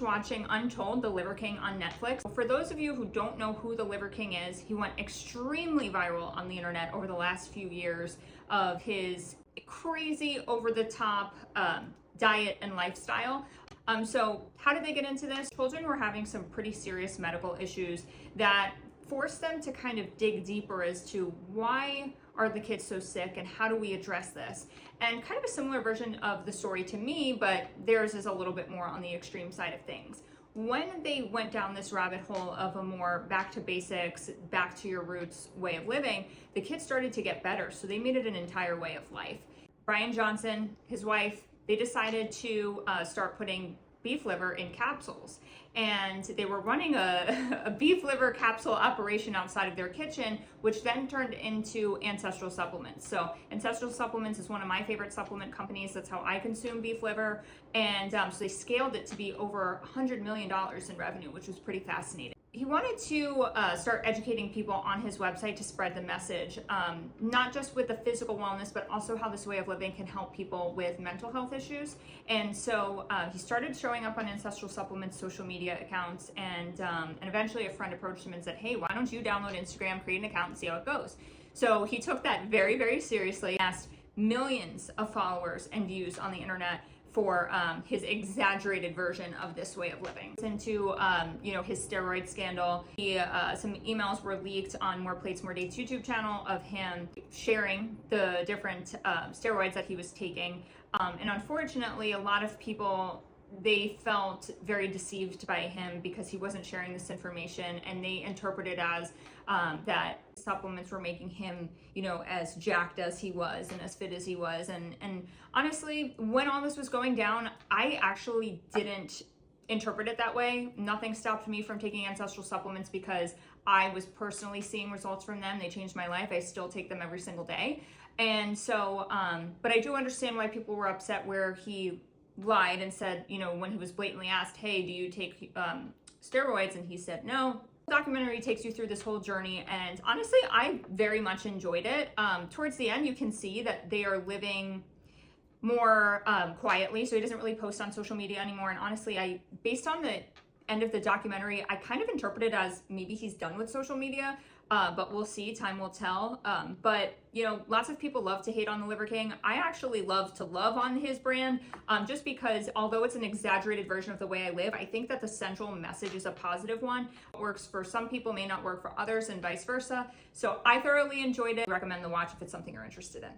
watching Untold, The Liver King on Netflix. For those of you who don't know who the Liver King is, he went extremely viral on the internet over the last few years of his crazy over-the-top diet and lifestyle. So how did they get into this? Children were having some pretty serious medical issues that forced them to kind of dig deeper as to why are the kids so sick and how do we address this? And kind of a similar version of the story to me, but theirs is a little bit more on the extreme side of things. When they went down this rabbit hole of a more back to basics, back to your roots way of living, the kids started to get better. So they made it an entire way of life. Brian Johnson, his wife, they decided to start putting beef liver in capsules, and they were running a beef liver capsule operation outside of their kitchen, which then turned into Ancestral Supplements. So Ancestral Supplements is one of my favorite supplement companies. That's how I consume beef liver, and so they scaled it to be over $100 million in revenue, which was pretty fascinating. He wanted to start educating people on his website to spread the message, not just with the physical wellness, but also how this way of living can help people with mental health issues. And so he started showing up on Ancestral Supplements social media accounts, and eventually a friend approached him and said, hey, why don't you download Instagram, create an account, and see how it goes? So he took that very, very seriously, asked millions of followers and views on the internet for his exaggerated version of this way of living. Into his steroid scandal. Some emails were leaked on More Plates, More Dates YouTube channel of him sharing the different steroids that he was taking. And unfortunately, a lot of people, they felt very deceived by him because he wasn't sharing this information, and they interpreted as that supplements were making him, as jacked as he was and as fit as he was. And honestly, when all this was going down, I actually didn't interpret it that way. Nothing stopped me from taking Ancestral Supplements because I was personally seeing results from them. They changed my life. I still take them every single day. And so, but I do understand why people were upset where he lied and said, when he was blatantly asked, hey, do you take steroids? And he said no. The documentary takes you through this whole journey, and honestly, I very much enjoyed it. Towards the end, you can see that they are living more quietly, so he doesn't really post on social media anymore. And honestly, based on the end of the documentary, I kind of interpret it as maybe he's done with social media, but we'll see, time will tell. But lots of people love to hate on the Liver King. I actually love to love on his brand, just because although it's an exaggerated version of the way I live, I think that the central message is a positive one. What works for some people may not work for others, and vice versa. So I thoroughly enjoyed it. I recommend the watch if it's something you're interested in.